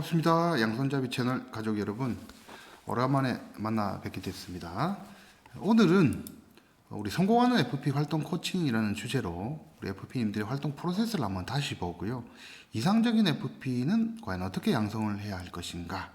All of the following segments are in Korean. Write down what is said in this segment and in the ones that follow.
반갑습니다. 양손잡이 채널 가족 여러분, 오랜만에 만나 뵙게 됐습니다. 오늘은 우리 성공하는 FP 활동 코칭이라는 주제로 우리 FP님들의 활동 프로세스를 한번 다시 보고요. 이상적인 FP는 과연 어떻게 양성을 해야 할 것인가,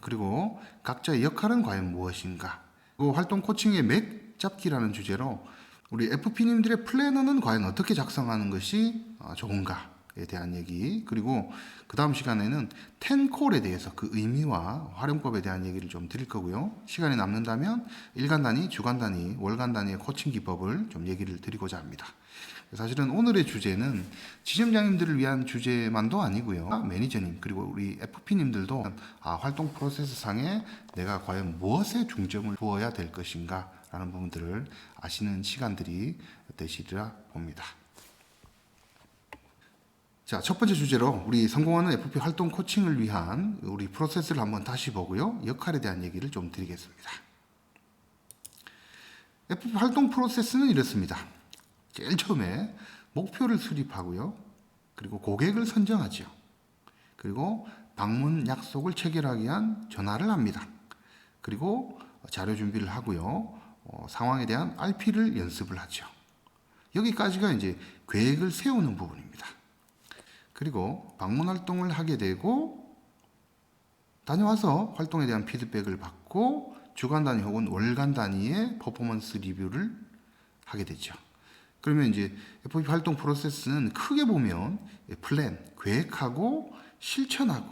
그리고 각자의 역할은 과연 무엇인가, 그리고 활동 코칭의 맥 잡기라는 주제로 우리 FP님들의 플래너는 과연 어떻게 작성하는 것이 좋은가에 대한 얘기, 그리고 그 다음 시간에는 10콜에 대해서 그 의미와 활용법에 대한 얘기를 좀 드릴 거고요. 시간이 남는다면 일간 단위, 주간 단위, 월간 단위의 코칭 기법을 좀 얘기를 드리고자 합니다. 사실은 오늘의 주제는 지점장님들을 위한 주제만도 아니고요. 매니저님 그리고 우리 FP님들도 활동 프로세스 상에 내가 과연 무엇에 중점을 두어야 될 것인가 라는 부분들을 아시는 시간들이 되시리라 봅니다. 자, 첫 번째 주제로 우리 성공하는 FP 활동 코칭을 위한 우리 프로세스를 한번 다시 보고요. 역할에 대한 얘기를 좀 드리겠습니다. FP 활동 프로세스는 이렇습니다. 제일 처음에 목표를 수립하고요. 그리고 고객을 선정하죠. 그리고 방문 약속을 체결하기 위한 전화를 합니다. 그리고 자료 준비를 하고요. 상황에 대한 RP를 연습을 하죠. 여기까지가 이제 계획을 세우는 부분입니다. 그리고 방문 활동을 하게 되고 다녀와서 활동에 대한 피드백을 받고 주간 단위 혹은 월간 단위의 퍼포먼스 리뷰를 하게 되죠. 그러면 이제 FP 활동 프로세스는 크게 보면 플랜, 계획하고 실천하고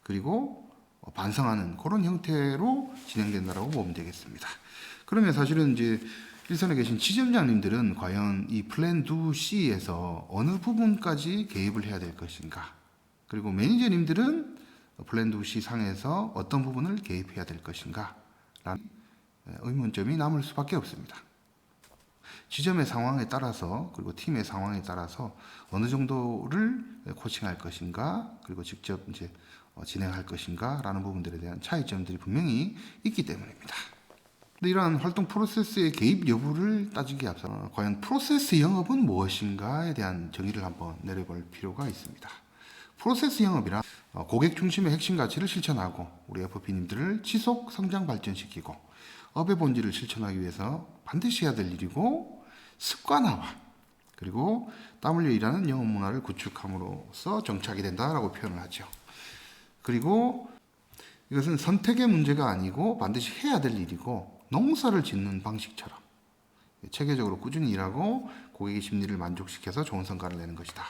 그리고 반성하는 그런 형태로 진행된다고 보면 되겠습니다. 그러면 사실은 이제 일선에 계신 지점장님들은 과연 이 플랜 2C에서 어느 부분까지 개입을 해야 될 것인가, 그리고 매니저님들은 플랜 2C 상에서 어떤 부분을 개입해야 될 것인가 라는 의문점이 남을 수밖에 없습니다. 지점의 상황에 따라서 그리고 팀의 상황에 따라서 어느 정도를 코칭할 것인가, 그리고 직접 이제 진행할 것인가 라는 부분들에 대한 차이점들이 분명히 있기 때문입니다. 근데 이러한 활동 프로세스의 개입 여부를 따지기에 앞서 과연 프로세스 영업은 무엇인가에 대한 정의를 한번 내려볼 필요가 있습니다. 프로세스 영업이란 고객 중심의 핵심 가치를 실천하고 우리 FP님들을 지속 성장 발전시키고 업의 본질을 실천하기 위해서 반드시 해야 될 일이고, 습관화와 그리고 땀 흘려 일하는 영업 문화를 구축함으로써 정착이 된다라고 표현을 하죠. 그리고 이것은 선택의 문제가 아니고 반드시 해야 될 일이고, 농사를 짓는 방식처럼 체계적으로 꾸준히 일하고 고객의 심리를 만족시켜서 좋은 성과를 내는 것이다.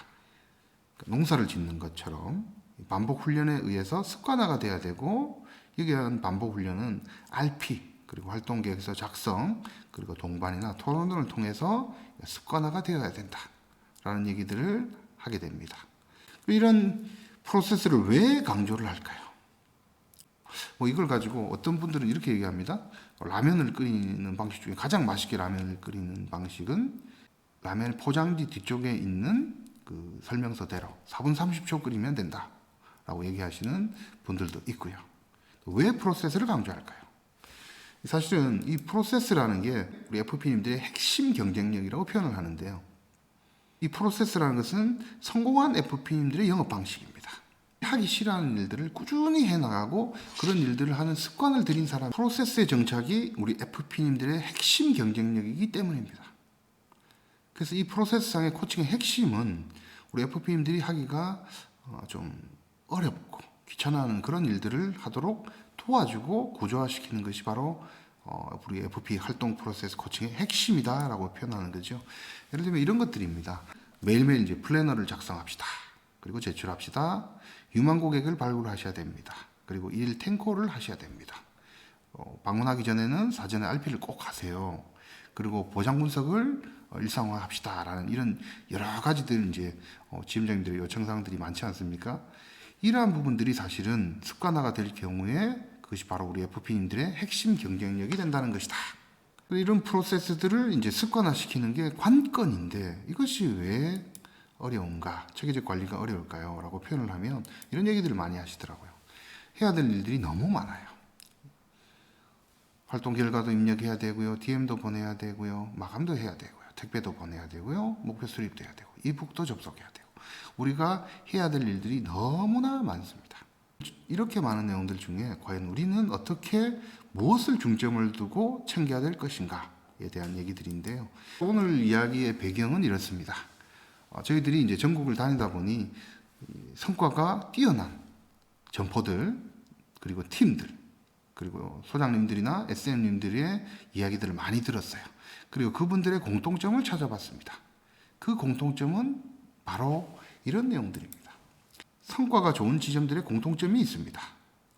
농사를 짓는 것처럼 반복 훈련에 의해서 습관화가 돼야 되고, 여기에 대한 반복 훈련은 RP 그리고 활동 계획서 작성 그리고 동반이나 토론을 통해서 습관화가 되어야 된다라는 얘기들을 하게 됩니다. 이런 프로세스를 왜 강조를 할까요? 이걸 가지고 어떤 분들은 이렇게 얘기합니다. 라면을 끓이는 방식 중에 가장 맛있게 라면을 끓이는 방식은 라면 포장지 뒤쪽에 있는 그 설명서대로 4분 30초 끓이면 된다 라고 얘기하시는 분들도 있고요. 왜 프로세스를 강조할까요? 사실은 이 프로세스라는 게 우리 FP님들의 핵심 경쟁력이라고 표현을 하는데요. 이 프로세스라는 것은 성공한 FP님들의 영업 방식입니다. 하기 싫어하는 일들을 꾸준히 해나가고 그런 일들을 하는 습관을 들인 사람, 프로세스의 정착이 우리 FP님들의 핵심 경쟁력이기 때문입니다. 그래서 이 프로세스상의 코칭의 핵심은 우리 FP님들이 하기가 좀 어렵고 귀찮아하는 그런 일들을 하도록 도와주고 구조화시키는 것이 바로 우리 FP 활동 프로세스 코칭의 핵심이다라고 표현하는 거죠. 예를 들면 이런 것들입니다. 매일매일 이제 플래너를 작성합시다. 그리고 제출합시다. 유망 고객을 발굴하셔야 됩니다. 그리고 일 10콜을 하셔야 됩니다. 방문하기 전에는 사전에 RP를 꼭 하세요. 그리고 보장 분석을 일상화합시다라는 이런 여러 가지들 이제 지점장님들의 요청사항들이 많지 않습니까? 이러한 부분들이 사실은 습관화가 될 경우에 그것이 바로 우리 FP님들의 핵심 경쟁력이 된다는 것이다. 이런 프로세스들을 이제 습관화시키는 게 관건인데 이것이 왜 어려운가, 체계적 관리가 어려울까요? 라고 표현을 하면 이런 얘기들을 많이 하시더라고요. 해야 될 일들이 너무 많아요. 활동 결과도 입력해야 되고요. DM도 보내야 되고요. 마감도 해야 되고요. 택배도 보내야 되고요. 목표 수립도 해야 되고 이북도 접속해야 되고 우리가 해야 될 일들이 너무나 많습니다. 이렇게 많은 내용들 중에 과연 우리는 어떻게 무엇을 중점을 두고 챙겨야 될 것인가에 대한 얘기들인데요. 오늘 이야기의 배경은 이렇습니다. 저희들이 이제 전국을 다니다 보니 성과가 뛰어난 점포들, 그리고 팀들, 그리고 소장님들이나 SM님들의 이야기들을 많이 들었어요. 그리고 그분들의 공통점을 찾아봤습니다. 그 공통점은 바로 이런 내용들입니다. 성과가 좋은 지점들의 공통점이 있습니다.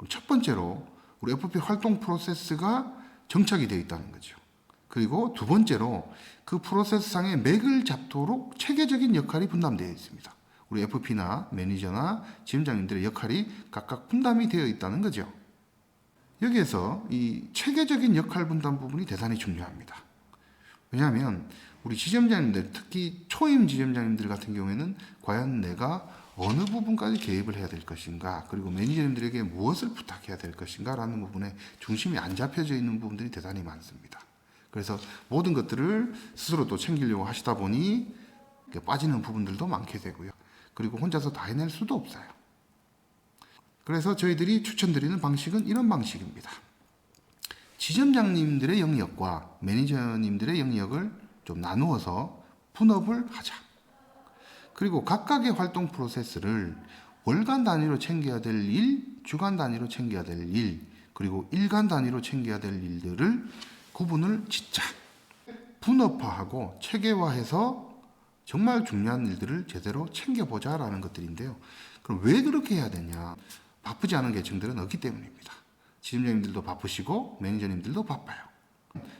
첫 번째로 우리 FP 활동 프로세스가 정착이 되어 있다는 거죠. 그리고 두 번째로 그 프로세스상의 맥을 잡도록 체계적인 역할이 분담되어 있습니다. 우리 FP나 매니저나 지점장님들의 역할이 각각 분담이 되어 있다는 거죠. 여기에서 이 체계적인 역할 분담 부분이 대단히 중요합니다. 왜냐하면 우리 지점장님들, 특히 초임 지점장님들 같은 경우에는 과연 내가 어느 부분까지 개입을 해야 될 것인가, 그리고 매니저님들에게 무엇을 부탁해야 될 것인가 라는 부분에 중심이 안 잡혀져 있는 부분들이 대단히 많습니다. 그래서 모든 것들을 스스로 또 챙기려고 하시다 보니 빠지는 부분들도 많게 되고요. 그리고 혼자서 다 해낼 수도 없어요. 그래서 저희들이 추천드리는 방식은 이런 방식입니다. 지점장님들의 영역과 매니저님들의 영역을 좀 나누어서 분업을 하자. 그리고 각각의 활동 프로세스를 월간 단위로 챙겨야 될 일, 주간 단위로 챙겨야 될 일, 그리고 일간 단위로 챙겨야 될 일들을 구분을 짓자. 분업화하고 체계화해서 정말 중요한 일들을 제대로 챙겨보자라는 것들인데요. 그럼 왜 그렇게 해야 되냐? 바쁘지 않은 계층들은 없기 때문입니다. 지점장님들도 바쁘시고 매니저님들도 바빠요.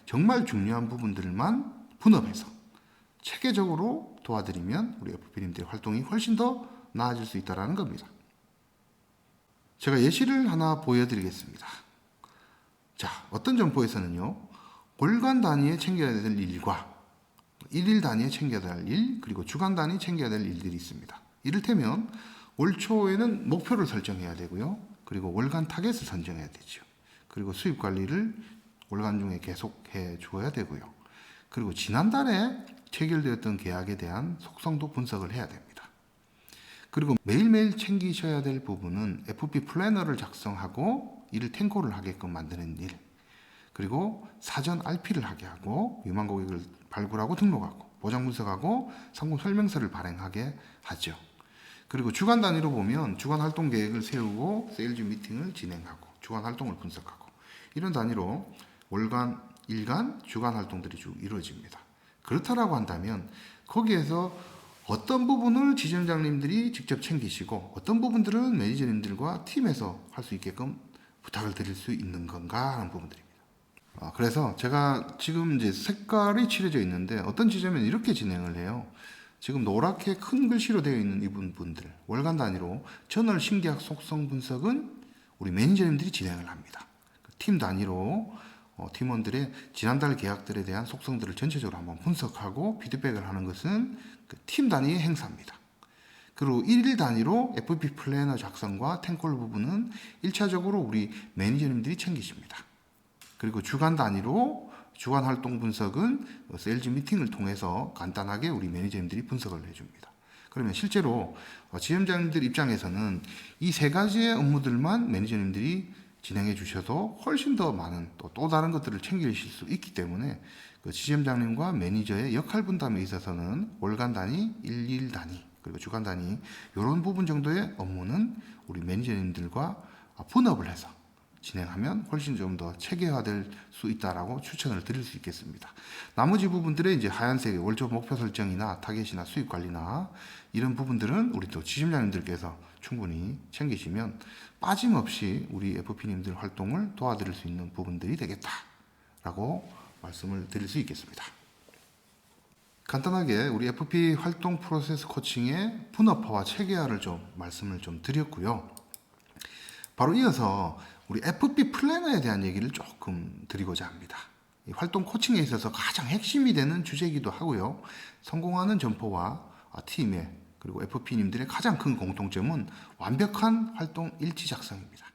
정말 중요한 부분들만 분업해서 체계적으로 도와드리면 우리 FP님들의 활동이 훨씬 더 나아질 수 있다는 겁니다. 제가 예시를 하나 보여드리겠습니다. 자, 어떤 점포에서는요, 월간 단위에 챙겨야 될 일과 일일 단위에 챙겨야 될 일, 그리고 주간 단위에 챙겨야 될 일들이 있습니다. 이를테면 월 초에는 목표를 설정해야 되고요. 그리고 월간 타겟을 선정해야 되죠. 그리고 수입 관리를 월간 중에 계속해 주어야 되고요. 그리고 지난달에 체결되었던 계약에 대한 속성도 분석을 해야 됩니다. 그리고 매일매일 챙기셔야 될 부분은 FP 플래너를 작성하고 이를 탱고를 하게끔 만드는 일, 그리고 사전 RP를 하게 하고 유망 고객을 발굴하고 등록하고 보장 분석하고 상품 설명서를 발행하게 하죠. 그리고 주간 단위로 보면 주간 활동 계획을 세우고 세일즈 미팅을 진행하고 주간 활동을 분석하고 이런 단위로 월간, 일간, 주간 활동들이 쭉 이루어집니다. 그렇다라고 한다면 거기에서 어떤 부분을 지점장님들이 직접 챙기시고 어떤 부분들은 매니저님들과 팀에서 할 수 있게끔 부탁을 드릴 수 있는 건가 하는 부분들입니다. 그래서 제가 지금 이제 색깔이 칠해져 있는데 어떤 지점에는 이렇게 진행을 해요. 지금 노랗게 큰 글씨로 되어 있는 이 부분들 월간 단위로 저널 신계약 속성 분석은 우리 매니저님들이 진행을 합니다. 팀 단위로 팀원들의 지난달 계약들에 대한 속성들을 전체적으로 한번 분석하고 피드백을 하는 것은 그팀 단위의 행사입니다. 그리고 1일 단위로 FP 플래너 작성과 탱콜 부분은 1차적으로 우리 매니저님들이 챙기십니다. 그리고 주간 단위로 주간 활동 분석은 세일즈 미팅을 통해서 간단하게 우리 매니저님들이 분석을 해줍니다. 그러면 실제로 지점장님들 입장에서는 이 세 가지의 업무들만 매니저님들이 진행해 주셔도 훨씬 더 많은 또 다른 것들을 챙기실 수 있기 때문에 그 지점장님과 매니저의 역할 분담에 있어서는 월간 단위, 일일 단위, 그리고 주간 단위 이런 부분 정도의 업무는 우리 매니저님들과 분업을 해서 진행하면 훨씬 좀 더 체계화될 수 있다라고 추천을 드릴 수 있겠습니다. 나머지 부분들의 이제 하얀색의 월조 목표 설정이나 타겟이나 수익 관리나 이런 부분들은 우리 또 지점장님들께서 충분히 챙기시면 빠짐없이 우리 FP님들 활동을 도와드릴 수 있는 부분들이 되겠다라고 말씀을 드릴 수 있겠습니다. 간단하게 우리 FP 활동 프로세스 코칭의 분업화와 체계화를 좀 말씀을 좀 드렸고요. 바로 이어서 우리 FP 플래너에 대한 얘기를 조금 드리고자 합니다. 이 활동 코칭에 있어서 가장 핵심이 되는 주제이기도 하고요. 성공하는 점포와 팀의 그리고 FP님들의 가장 큰 공통점은 완벽한 활동 일지 작성입니다.